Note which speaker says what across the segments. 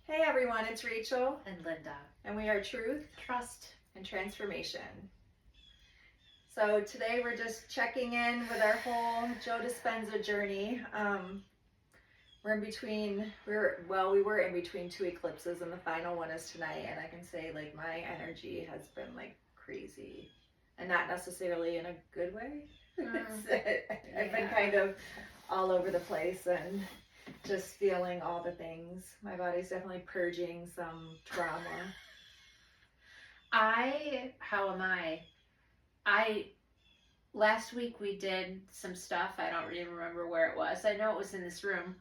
Speaker 1: Hey everyone, it's Rachel,
Speaker 2: and Linda.
Speaker 1: and we are Truth
Speaker 2: Trust.
Speaker 1: and Transformation. So today we're just checking in with our whole Joe Dispensa journey. We're in between, we were in between two eclipses, and the final one is tonight. And I can say, like, my energy has been like crazy, and not necessarily in a good way. I've been kind of all over the place and just feeling all the things. My body's definitely purging some trauma.
Speaker 2: How am I, last week we did some stuff. I don't even remember where it was. I know it was in this room.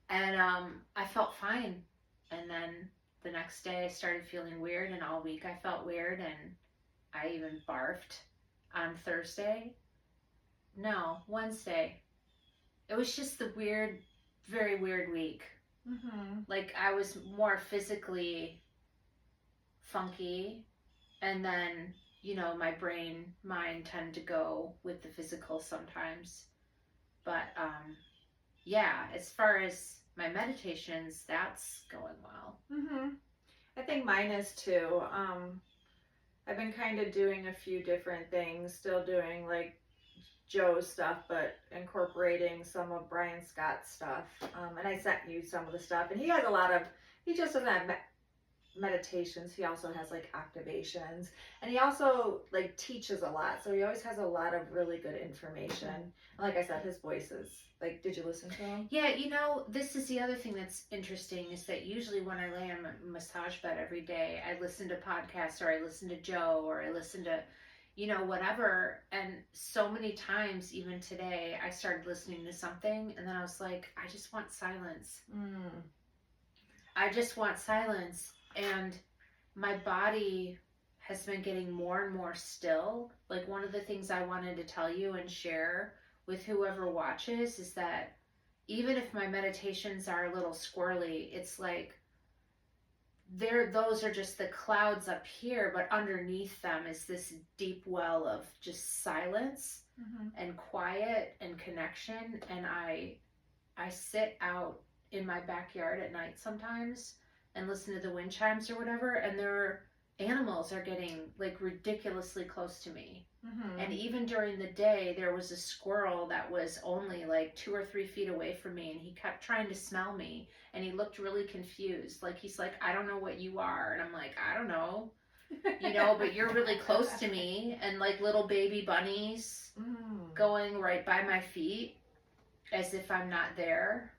Speaker 2: And I felt fine. And then the next day I started feeling weird, and all week I felt weird, and I even barfed on Thursday. No, Wednesday. It was just the very weird week.
Speaker 1: Mm-hmm.
Speaker 2: Like I was more physically funky, and then my mind tend to go with the physical sometimes. But yeah, as far as my meditations, that's going well.
Speaker 1: Mm-hmm. I think mine is too. I've been kind of doing a few different things, still doing like Joe's stuff, but incorporating some of Brian Scott's stuff. And I sent you some of the stuff, and he has a lot of, he just doesn't have meditations, he also has like activations, and he also like teaches a lot, so he always has a lot of really good information. And like I said, his voice is like, did you listen to him?
Speaker 2: Yeah, this is the other thing that's interesting, is that usually when I lay on a massage bed every day, I listen to podcasts, or I listen to Joe, or I listen to whatever. And so many times, even today, I started listening to something, and then I was like, I just want silence. I just want silence. And my body has been getting more and more still. Like, one of the things I wanted to tell you and share with whoever watches is that even if my meditations are a little squirrely, it's like those are just the clouds up here, but underneath them is this deep well of just silence and quiet and connection. And I sit out in my backyard at night sometimes and listen to the wind chimes or whatever, and animals are getting like ridiculously close to me. And even during the day, there was a squirrel that was only like 2 or 3 feet away from me, and he kept trying to smell me, and he looked really confused. Like, he's like, I don't know what you are. And I'm like, I don't know, but you're really close to me. And like little baby bunnies going right by my feet as if I'm not there.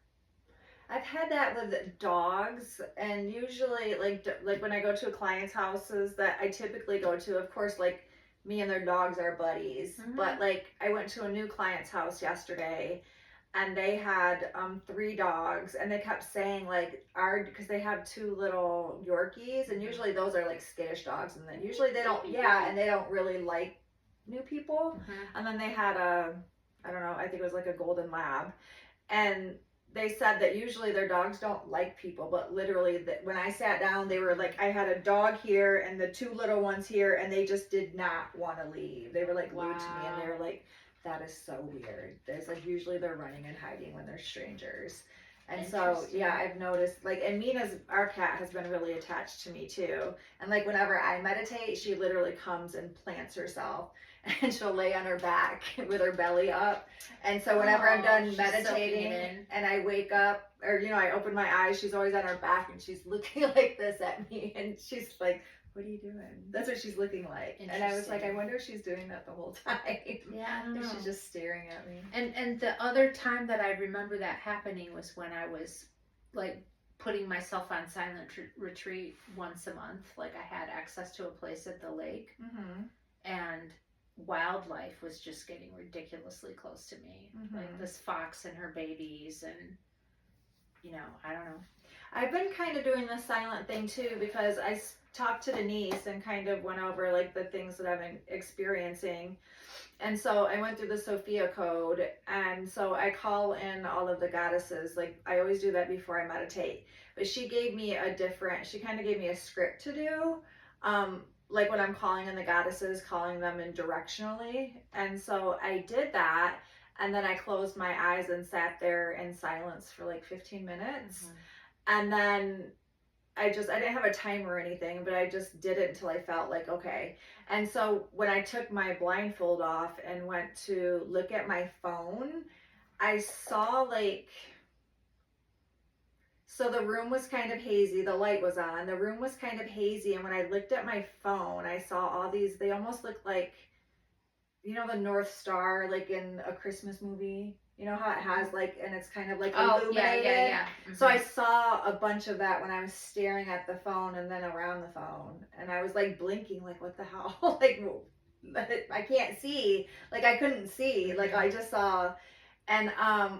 Speaker 1: I've had that with dogs, and usually like when I go to a client's houses that I typically go to, of course, like, me and their dogs are buddies. But like, I went to a new client's house yesterday, and they had 3 dogs, and they kept saying like, because they have 2 little Yorkies, and usually those are like skittish dogs, and then usually they don't, and they don't really like new people. And then they had I don't know, I think it was like a golden lab, and they said that usually their dogs don't like people, but literally when I sat down, they were like, I had a dog here and the 2 little ones here, and they just did not want to leave. They were like glued to me, and they were like, that is so weird. There's like, usually they're running and hiding when they're strangers. And so, yeah, I've noticed, like, and our cat has been really attached to me too. And like, whenever I meditate, she literally comes and plants herself, and she'll lay on her back with her belly up. And so whenever I'm done meditating and I wake up, or, I open my eyes, she's always on her back, and she's looking like this at me. And she's like, what are you doing? That's what she's looking like. And I was like, I wonder if she's doing that the whole time.
Speaker 2: Yeah, I don't know.
Speaker 1: She's just staring at me.
Speaker 2: And the other time that I remember that happening was when I was like putting myself on silent retreat once a month. Like, I had access to a place at the lake, and wildlife was just getting ridiculously close to me. Like this fox and her babies, and I don't know.
Speaker 1: I've been kind of doing the silent thing too, because I talked to Denise and kind of went over like the things that I've been experiencing. And so I went through the Sophia code, and so I call in all of the goddesses. Like, I always do that before I meditate. But she kind of gave me a script to do. Like, when I'm calling in the goddesses, calling them in directionally. And so I did that, and then I closed my eyes and sat there in silence for like 15 minutes. And then I didn't have a timer or anything, but I just did it until I felt like okay. And so when I took my blindfold off and went to look at my phone, I saw like, so the room was kind of hazy, the light was on, the room was kind of hazy, and when I looked at my phone, I saw all these, they almost looked like, the North Star, like in a Christmas movie. You know how it has like, and it's kind of like illuminated.
Speaker 2: Yeah.
Speaker 1: So I saw a bunch of that when I was staring at the phone and then around the phone, and I was like blinking, like what the hell, like I can't see, like I couldn't see, like I just saw. And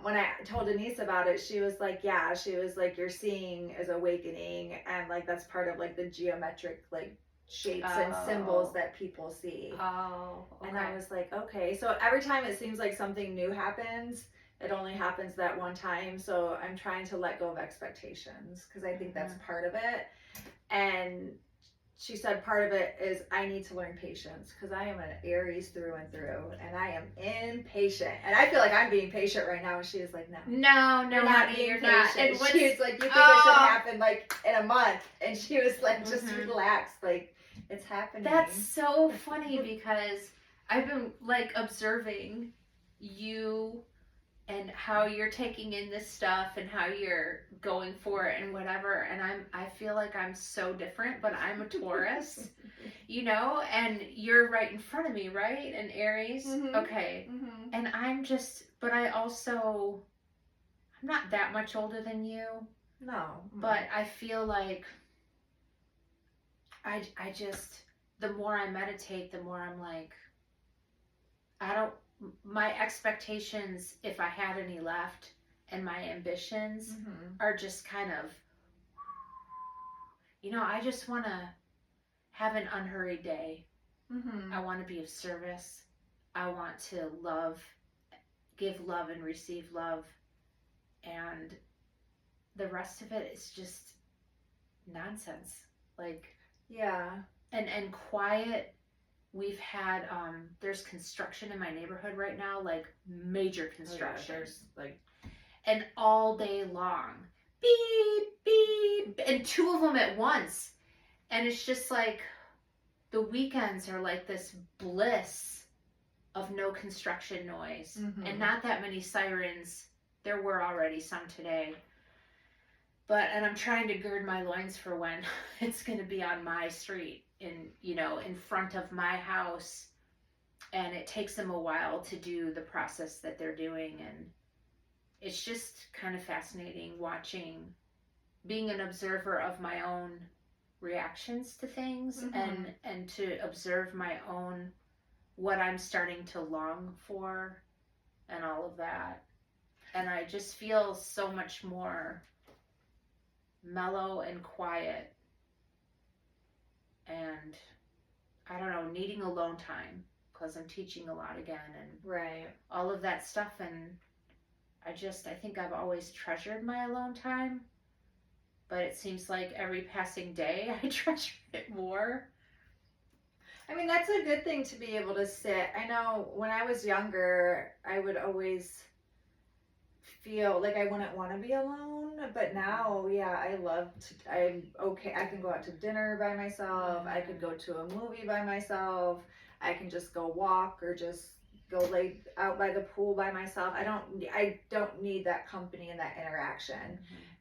Speaker 1: when I told Denise about it, she was like, yeah, she was like, you're seeing is awakening, and like that's part of like the geometric like shapes and symbols that people see.
Speaker 2: Oh, okay.
Speaker 1: And I was like, okay. So every time it seems like something new happens, it only happens that one time. So I'm trying to let go of expectations because I think that's part of it. And she said part of it is I need to learn patience because I am an Aries through and through, and I am impatient. And I feel like I'm being patient right now. And she was like, no,
Speaker 2: you're not
Speaker 1: being
Speaker 2: patient.
Speaker 1: not. And she was like, you think it should happen like in a month? And she was like, just relax, like it's happening.
Speaker 2: That's so funny because I've been like observing you and how you're taking in this stuff and how you're going for it and whatever, and I feel like I'm so different, but I'm a Taurus. And you're right in front of me, right? An Aries. Okay. And I'm not that much older than you.
Speaker 1: No.
Speaker 2: But I feel like I just, the more I meditate, the more I'm like, my expectations, if I had any left, and my ambitions are just kind of, I just want to have an unhurried day. I want to be of service. I want to give love and receive love. And the rest of it is just nonsense. Like,
Speaker 1: yeah.
Speaker 2: And quiet. We've had there's construction in my neighborhood right now, like major construction. And all day long, beep beep, and two of them at once. And it's just like the weekends are like this bliss of no construction noise and not that many sirens. There were already some today. And I'm trying to gird my loins for when it's going to be on my street in front of my house, and it takes them a while to do the process that they're doing, and it's just kind of fascinating being an observer of my own reactions to things, and to observe my own, what I'm starting to long for and all of that. And I just feel so much more mellow and quiet, and I don't know, needing alone time because I'm teaching a lot again and all of that stuff. And I think I've always treasured my alone time, but it seems like every passing day I treasure it more.
Speaker 1: I mean, that's a good thing to be able to sit. I know when I was younger, I would always feel like I wouldn't want to be alone, but now, yeah, I'm okay. I can go out to dinner by myself. I could go to a movie by myself. I can just go walk or just go lay out by the pool by myself. I don't need that company and that interaction.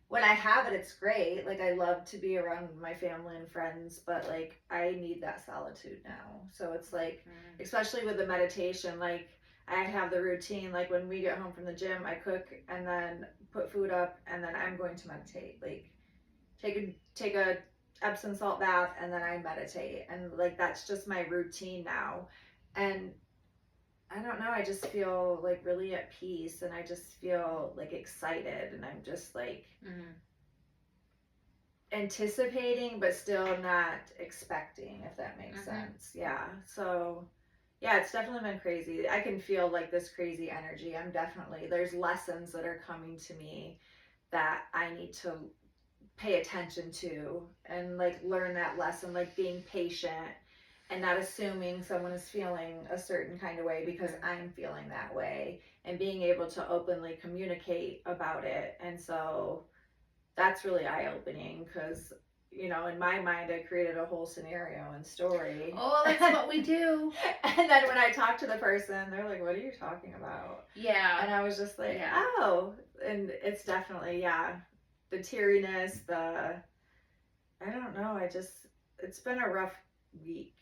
Speaker 1: When I have it, it's great. Like I love to be around my family and friends, but like I need that solitude now. So it's like, especially with the meditation, like I have the routine, like when we get home from the gym, I cook and then put food up and then I'm going to meditate. Like take a Epsom salt bath and then I meditate. And like that's just my routine now. And I don't know, I just feel like really at peace, and I just feel like excited, and I'm just like anticipating but still not expecting, if that makes sense. Yeah. So yeah, it's definitely been crazy. I can feel like this crazy energy. There's lessons that are coming to me that I need to pay attention to and like learn that lesson, like being patient and not assuming someone is feeling a certain kind of way because I'm feeling that way, and being able to openly communicate about it. And so that's really eye-opening because you know, in my mind, I created a whole scenario and story.
Speaker 2: Oh, that's what we do.
Speaker 1: And then when I talk to the person, they're like, what are you talking about?
Speaker 2: Yeah.
Speaker 1: And I was just like,
Speaker 2: Yeah.
Speaker 1: oh. And it's definitely, yeah, the teariness, I don't know. It's been a rough week.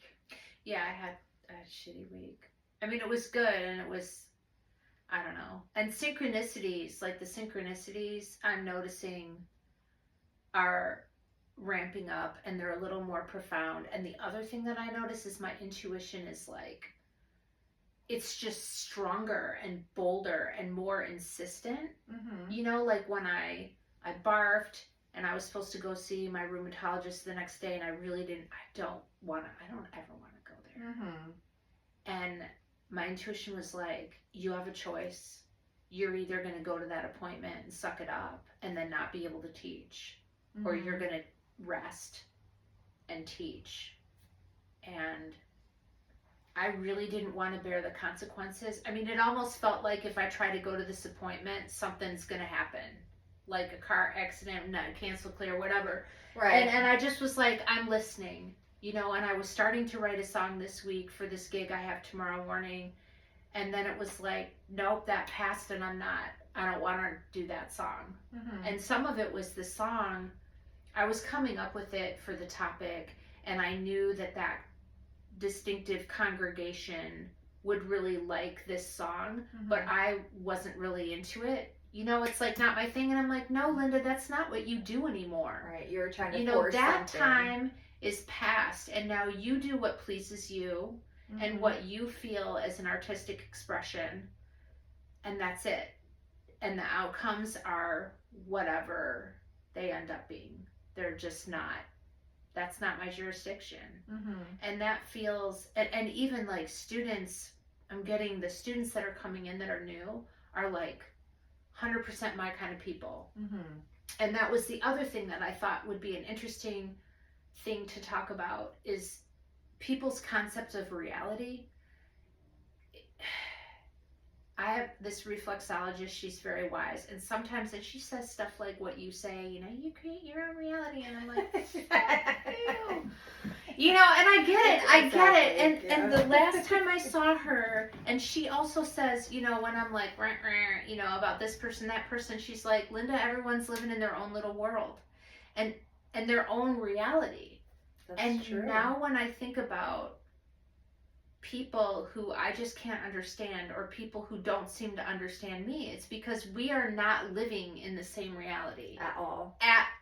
Speaker 2: Yeah, I had a shitty week. I mean, it was good, and it was, I don't know. And synchronicities, like the synchronicities I'm noticing are ramping up, and they're a little more profound. And the other thing that I notice is my intuition is like, it's just stronger and bolder and more insistent.
Speaker 1: Mm-hmm.
Speaker 2: You know, like when I barfed and I was supposed to go see my rheumatologist the next day, and I really didn't. I don't ever want to go there.
Speaker 1: Mm-hmm.
Speaker 2: And my intuition was like, you have a choice. You're either going to go to that appointment and suck it up and then not be able to teach,
Speaker 1: Mm-hmm.
Speaker 2: or you're going to rest and teach. And I really didn't want to bear the consequences. I mean, it almost felt like if I try to go to this appointment, something's going to happen. Like a car accident, not cancel clear, whatever.
Speaker 1: Right.
Speaker 2: And I just was like, I'm listening, you know, and I was starting to write a song this week for this gig I have tomorrow morning. And then it was like, nope, that passed, and I don't want to do that song.
Speaker 1: Mm-hmm.
Speaker 2: And some of it was the song. I was coming up with it for the topic, and I knew that distinctive congregation would really like this song,
Speaker 1: Mm-hmm.
Speaker 2: but I wasn't really into it. You know, it's like not my thing. And I'm like, no, Linda, that's not what you do anymore.
Speaker 1: Right. You were trying to
Speaker 2: You know,
Speaker 1: force
Speaker 2: that
Speaker 1: something.
Speaker 2: time is past, and now you do what pleases you. Mm-hmm. And what you feel as an artistic expression, and that's it. And the outcomes are whatever they end up being. They're just not, that's not my jurisdiction.
Speaker 1: Mm-hmm.
Speaker 2: And that feels, and even like students, I'm getting the students that are coming in that are new are like 100% my kind of people.
Speaker 1: Mm-hmm.
Speaker 2: And that was the other thing that I thought would be an interesting thing to talk about is people's concept of reality. I have this reflexologist, she's very wise, and sometimes and she says stuff like what you say, you know, you create your own reality, and I'm like, you know, and I get it, and the last time I saw her, and she also says, you know, when I'm like, you know, about this person, that person, she's like, Linda, everyone's living in their own little world, and their own reality.
Speaker 1: That's
Speaker 2: and
Speaker 1: true.
Speaker 2: Now when I think about people who I just can't understand, or people who don't seem to understand me, it's because we are not living in the same reality
Speaker 1: at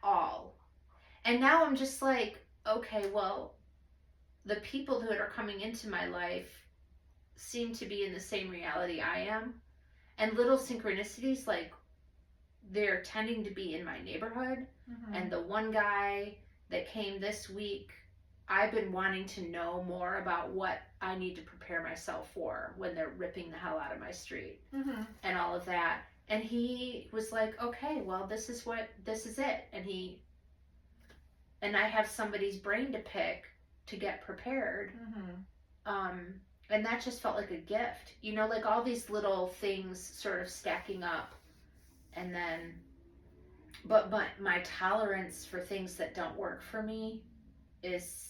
Speaker 1: all.
Speaker 2: And now I'm just like, okay, well, the people that are coming into my life seem to be in the same reality I am, and little synchronicities, like they're tending to be in my neighborhood. Mm-hmm. And the one guy that came this week, I've been wanting to know more about what I need to prepare myself for when they're ripping the hell out of my street. Mm-hmm. And all of that. And he was like, okay, well, this is it. And I have somebody's brain to pick to get prepared. Mm-hmm. And that just felt like a gift, you know, like all these little things sort of stacking up. And then, but my tolerance for things that don't work for me is,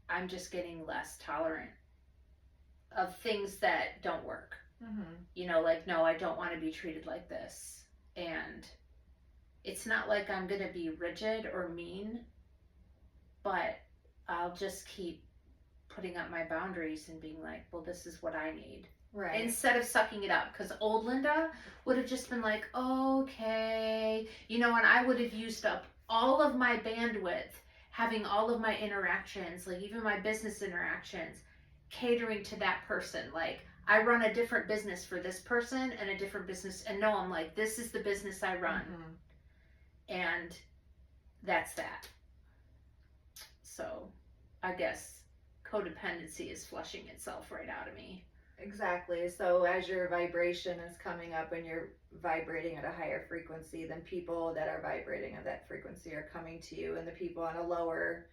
Speaker 2: I'm just getting less tolerant of things that don't work. Mm-hmm. You know, like, no, I don't want to be treated like this. And it's not like I'm going to be rigid or mean, but I'll just keep putting up my boundaries and being like, well, this is what I need. Right. Instead of sucking it up. Because old Linda would have just been like, okay. You know, and I would have used up all of my bandwidth having all of my interactions, like even my business interactions, catering to that person. Like, I run a different business for this person and a different business. And no, I'm like, this is the business I run. Mm-hmm. And that's that. So I guess codependency is flushing itself right out of me.
Speaker 1: Exactly. So as your vibration is coming up and you're vibrating at a higher frequency, then people that are vibrating at that frequency are coming to you, and the people on a lower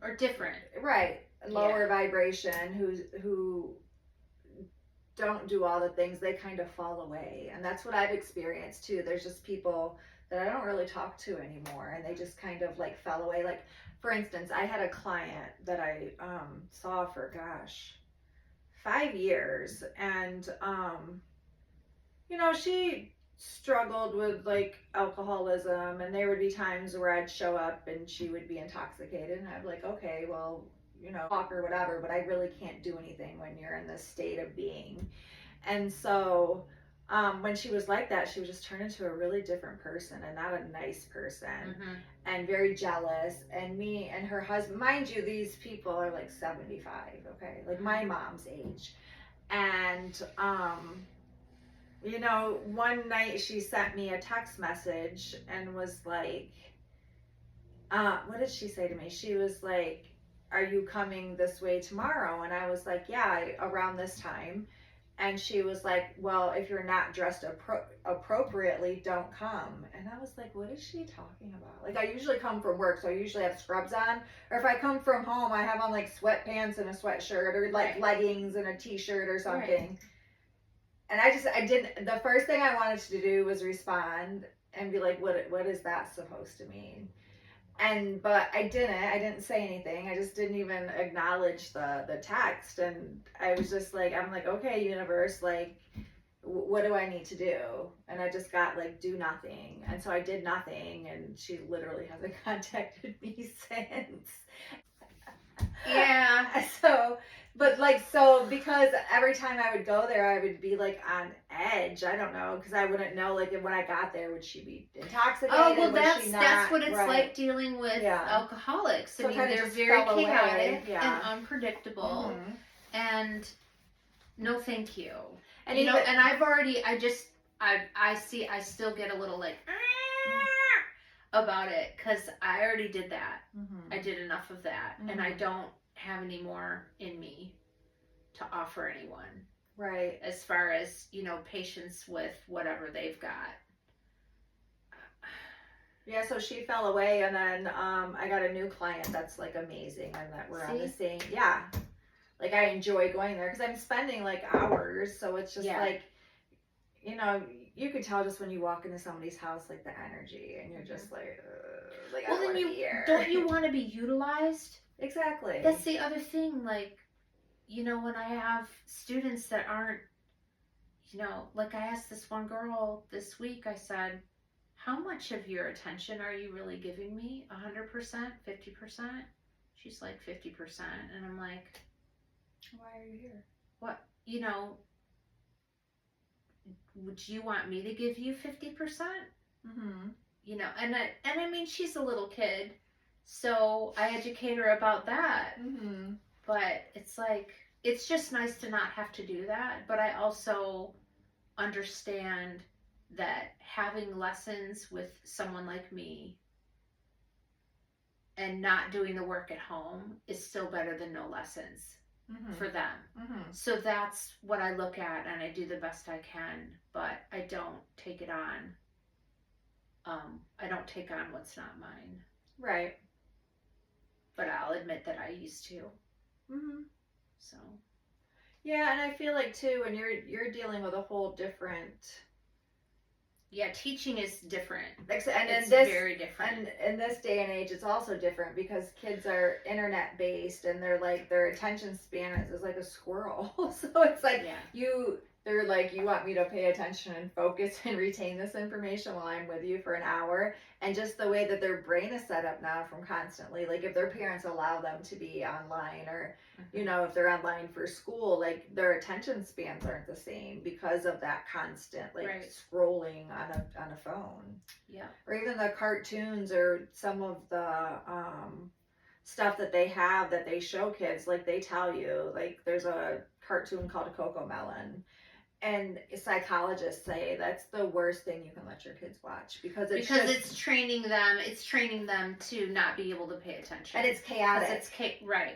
Speaker 2: or different,
Speaker 1: right, lower vibration who don't do all the things, they kind of fall away. And that's what I've experienced too. There's just people that I don't really talk to anymore, and they just kind of like fell away. Like, for instance, I had a client that I saw for, gosh, 5 years, and she struggled with like alcoholism, and there would be times where I'd show up and she would be intoxicated, and I'd be like, okay, well, talk or whatever, but I really can't do anything when you're in this state of being. And so when she was like that, she would just turn into a really different person, and not a nice person, and very jealous. And me and her husband, mind you, these people are like 75, okay, like my mom's age. And one night she sent me a text message and was like, what did she say to me? She was like, are you coming this way tomorrow? And I was like, yeah, around this time. And she was like, well, if you're not dressed appropriately, don't come. And I was like, what is she talking about? Like, I usually come from work, so I usually have scrubs on. Or if I come from home, I have on like sweatpants and a sweatshirt, or like leggings and a t-shirt or something. Right. And I didn't, the first thing I wanted to do was respond and be like, what is that supposed to mean? But I didn't say anything. I just didn't even acknowledge the text. And I was just like, I'm like, okay, universe, like, what do I need to do? And I just got like, do nothing. And so I did nothing, and she literally hasn't contacted me since.
Speaker 2: Yeah.
Speaker 1: So because every time I would go there, I would be like on edge. I don't know, because I wouldn't know, like, when I got there, would she be intoxicated?
Speaker 2: Oh, well,
Speaker 1: that's
Speaker 2: what it's like dealing with alcoholics.
Speaker 1: So
Speaker 2: I mean, they're very chaotic and unpredictable.
Speaker 1: Mm-hmm.
Speaker 2: And no, thank you. And
Speaker 1: and
Speaker 2: I still get a little like about it, because I already did that. Mm-hmm. I did enough of that, and I don't have any more in me to offer anyone.
Speaker 1: Right.
Speaker 2: As far as, patience with whatever they've got.
Speaker 1: Yeah, so she fell away, and then I got a new client that's like amazing, and that we're on the same, like, I enjoy going there because I'm spending like hours, so it's just like, you could tell just when you walk into somebody's house, like, the energy, and you're just like,
Speaker 2: well, then don't you want to be utilized?
Speaker 1: Exactly.
Speaker 2: That's the other thing. Like, when I have students that aren't, like, I asked this one girl this week, I said, how much of your attention are you really giving me? 100%? 50%? She's like, 50%. And I'm like,
Speaker 1: why are you here?
Speaker 2: What, would you want me to give you 50%? Mm-hmm. And I mean, she's a little kid, so I educate her about that. Mm-hmm. But it's like, it's just nice to not have to do that. But I also understand that having lessons with someone like me and not doing the work at home is still better than no lessons. Mm-hmm. For them. Mm-hmm. So that's what I look at, and I do the best I can, but I don't take it on. I don't take on what's not mine.
Speaker 1: Right.
Speaker 2: But I'll admit that I used to.
Speaker 1: Mm-hmm.
Speaker 2: So.
Speaker 1: Yeah, and I feel like too, when you're dealing with a whole different.
Speaker 2: Yeah, teaching is different.
Speaker 1: And
Speaker 2: it's very different.
Speaker 1: And in this day and age, it's also different because kids are internet based, and they're like, their attention span is like a squirrel. So it's like, they're like, you want me to pay attention and focus and retain this information while I'm with you for an hour. And just the way that their brain is set up now, from constantly, like, if their parents allow them to be online, or if they're online for school, like, their attention spans aren't the same because of that constant scrolling on a phone.
Speaker 2: Yeah.
Speaker 1: Or even the cartoons, or some of the stuff that they have that they show kids. Like, they tell you, like, there's a cartoon called Coco Melon. And psychologists say that's the worst thing you can let your kids watch, because it's training them.
Speaker 2: It's training them to not be able to pay attention,
Speaker 1: and it's chaotic.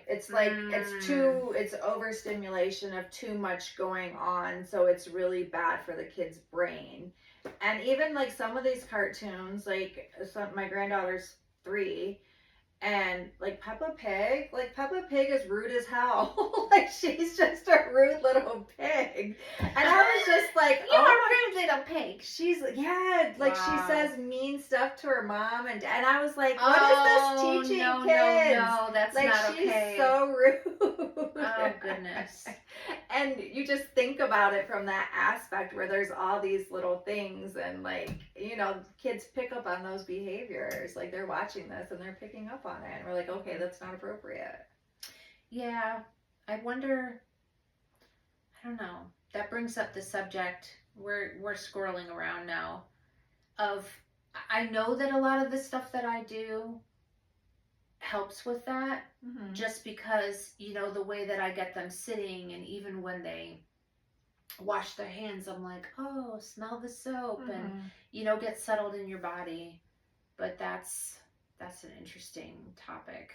Speaker 1: It's like it's overstimulation of too much going on, so it's really bad for the kid's brain. And even like some of these cartoons, like my granddaughter's 3, And like Peppa Pig is rude as hell. Like she's just a rude little pig. And I was just like,
Speaker 2: You're a rude little pig.
Speaker 1: she's yeah, like she
Speaker 2: Wow.
Speaker 1: says mean stuff to her mom and I was like, what is this teaching
Speaker 2: no,
Speaker 1: kids?
Speaker 2: No, that's
Speaker 1: like
Speaker 2: not
Speaker 1: she's
Speaker 2: okay.
Speaker 1: so rude.
Speaker 2: Oh goodness.
Speaker 1: And you just think about it from that aspect where there's all these little things and like, you know, kids pick up on those behaviors. Like they're watching this and they're picking up on it and we're like, okay, that's not appropriate.
Speaker 2: Yeah. I wonder, I don't know. That brings up the subject. We're scrolling around now of I know that a lot of the stuff that I do helps with that, just because, you know, the way that I get them sitting, and even when they wash their hands, I'm like, oh, smell the soap, and you know, get settled in your body. But that's an interesting topic.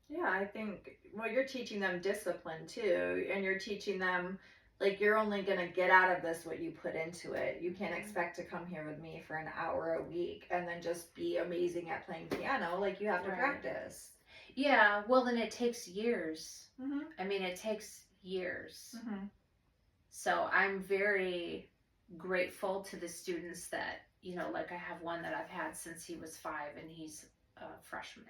Speaker 1: Yeah, I think, well, you're teaching them discipline too, and you're teaching them like you're only going to get out of this what you put into it. You can't expect to come here with me for an hour a week and then just be amazing at playing piano. Like you have to practice.
Speaker 2: Yeah, well, then it takes years. I mean, it takes years. So I'm very grateful to the students that, you know, like I have one that I've had since he was 5 and he's a freshman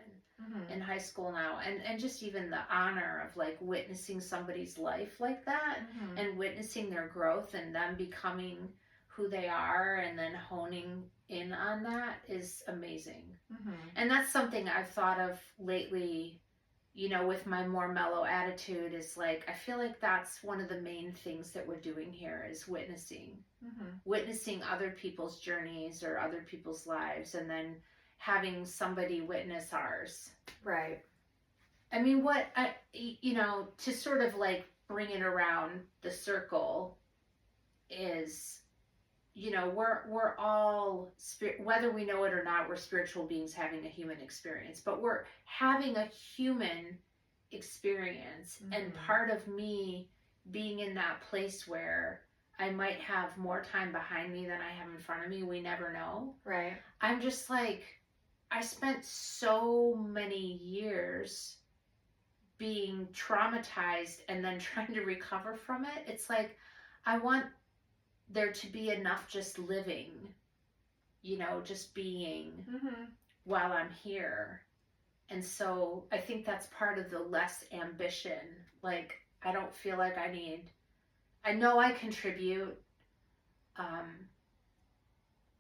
Speaker 2: in high school now. And just even the honor of like witnessing somebody's life like that and witnessing their growth and them becoming who they are and then honing in on that is amazing. And that's something I've thought of lately, you know, with my more mellow attitude, is like, I feel like that's one of the main things that we're doing here is witnessing other people's journeys or other people's lives, and then having somebody witness ours.
Speaker 1: Right.
Speaker 2: I mean, you know, to sort of like bring it around the circle is, you know, we're all whether we know it or not, we're spiritual beings having a human experience, but we're having a human experience. And part of me being in that place where I might have more time behind me than I have in front of me, we never know.
Speaker 1: Right.
Speaker 2: I'm just like, I spent so many years being traumatized and then trying to recover from it. It's like, I want there to be enough just living, you know, just being while I'm here. And so I think that's part of the less ambition. Like, I don't feel like I know I contribute,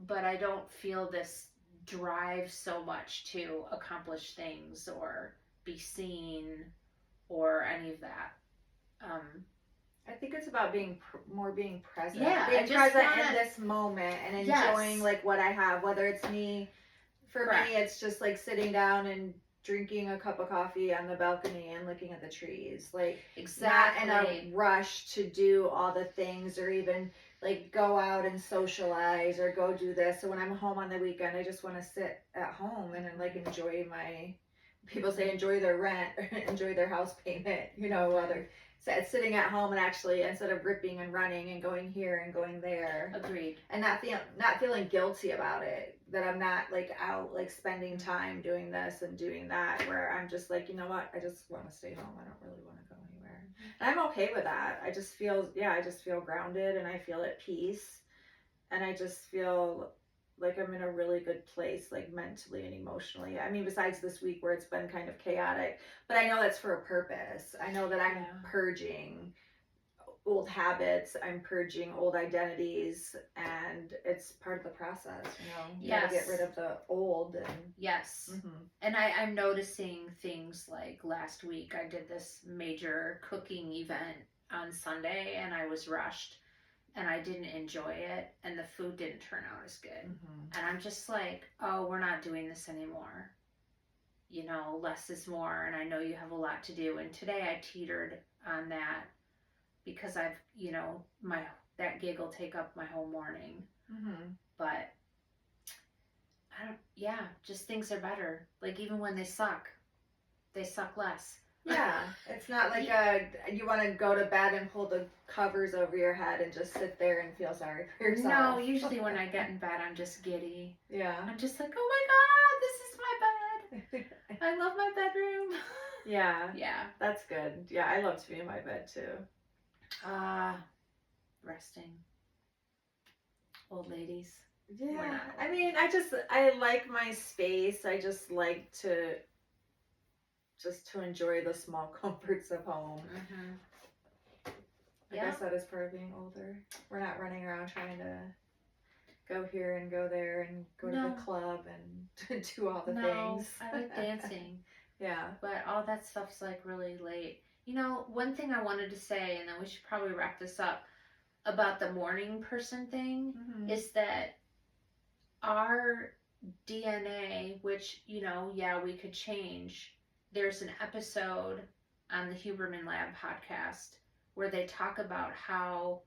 Speaker 2: but I don't feel this drive so much to accomplish things or be seen or any of that.
Speaker 1: I think it's about being present.
Speaker 2: Yeah,
Speaker 1: being present in this moment and enjoying like what I have. Whether it's me, for me, it's just like sitting down and drinking a cup of coffee on the balcony and looking at the trees. Like not in a rush to do all the things or even like go out and socialize or go do this. So when I'm home on the weekend, I just want to sit at home and like enjoy my. People say enjoy their rent, enjoy their house payment. You know, other. Sitting at home and actually, instead of ripping and running and going here and going there.
Speaker 2: Agreed.
Speaker 1: And not feeling guilty about it, that I'm not like out like spending time doing this and doing that, where I'm just like, you know what, I just want to stay home. I don't really want to go anywhere. And I'm okay with that. I just feel grounded and I feel at peace. And I just feel like I'm in a really good place, like mentally and emotionally. I mean, besides this week where it's been kind of chaotic, but I know that's for a purpose. I know that I'm purging old habits, I'm purging old identities, and it's part of the process, you know. You gotta get rid of the old. And
Speaker 2: and I'm noticing things like last week I did this major cooking event on Sunday and I was rushed and I didn't enjoy it and the food didn't turn out as good. And I'm just like, oh, we're not doing this anymore. You know, less is more, and I know you have a lot to do. And today I teetered on that because I've, you know, that gig will take up my whole morning. But just things are better. Like even when they suck less.
Speaker 1: Yeah, it's not like you want to go to bed and pull the covers over your head and just sit there and feel sorry for yourself.
Speaker 2: No, usually when I get in bed, I'm just giddy.
Speaker 1: Yeah.
Speaker 2: I'm just like, oh my God, this is my bed. I love my bedroom.
Speaker 1: Yeah.
Speaker 2: Yeah.
Speaker 1: That's good. Yeah, I love to be in my bed too.
Speaker 2: Resting. Old ladies.
Speaker 1: Yeah.
Speaker 2: not
Speaker 1: I
Speaker 2: old.
Speaker 1: mean, I like my space. I just like to enjoy the small comforts of home. I guess that is part of being older. We're not running around trying to go here and go there and go to the club and do all the things.
Speaker 2: I like dancing.
Speaker 1: Yeah.
Speaker 2: But all that stuff's like really late. You know, one thing I wanted to say, and then we should probably wrap this up, about the morning person thing is that our DNA, which, you know, yeah, we could change. There's an episode on the Huberman Lab podcast where they talk about how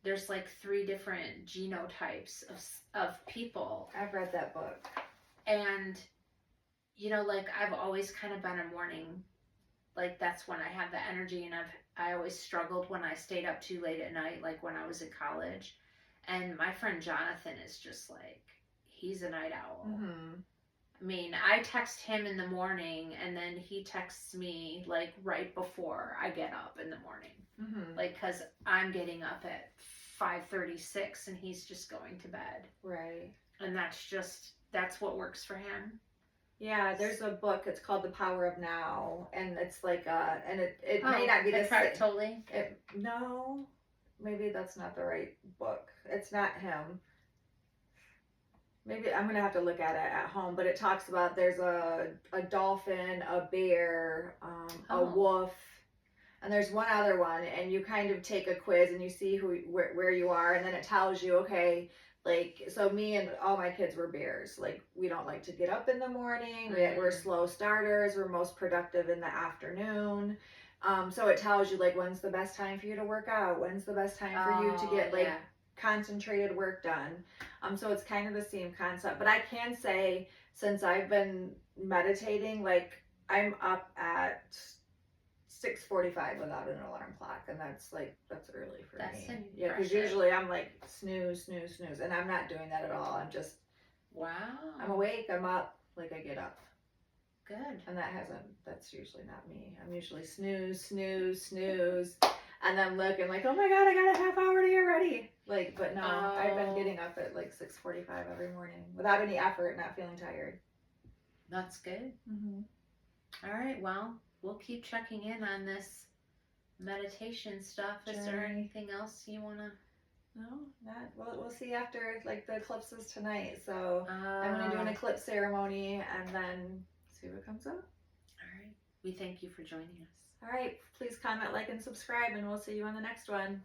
Speaker 2: there's like 3 different genotypes of people.
Speaker 1: I've read that book.
Speaker 2: And, you know, like I've always kind of been a morning, like that's when I have the energy, and I always struggled when I stayed up too late at night, like when I was in college. And my friend Jonathan is just like, he's a night owl. I mean, I text him in the morning, and then he texts me like right before I get up in the morning. Like, because I'm getting up at 5:36 and he's just going to bed.
Speaker 1: Right.
Speaker 2: And that's what works for him.
Speaker 1: Yeah, there's a book. It's called The Power of Now, and it's like and it may not be the
Speaker 2: same. Totally.
Speaker 1: No, maybe that's not the right book. It's not him. Maybe I'm gonna have to look at it at home. But it talks about there's a dolphin, a bear, a wolf, and there's one other one, and you kind of take a quiz and you see where you are, and then it tells you, okay, like, so me and all my kids were bears. Like, we don't like to get up in the morning. We're slow starters. We're most productive in the afternoon. So it tells you like when's the best time for you to work out, when's the best time for you to get like concentrated work done. So it's kind of the same concept. But I can say, since I've been meditating, like I'm up at 6:45 without an alarm clock, and that's early for me. Yeah, because usually I'm like snooze, and I'm not doing that at all. I'm just I'm awake, I'm up, like I get up.
Speaker 2: Good.
Speaker 1: And that's usually not me. I'm usually snooze, and then looking like, oh my god, I got a half hour to get ready. Like, but no, I've been getting up at like 6:45 every morning without any effort, not feeling tired.
Speaker 2: That's good. All right, well, we'll keep checking in on this meditation stuff. Is there anything else you want to?
Speaker 1: No, not. We'll see after like the eclipses tonight. So I'm going to do an eclipse ceremony and then see what comes up.
Speaker 2: All right. We thank you for joining us.
Speaker 1: All right. Please comment, like, and subscribe, and we'll see you on the next one.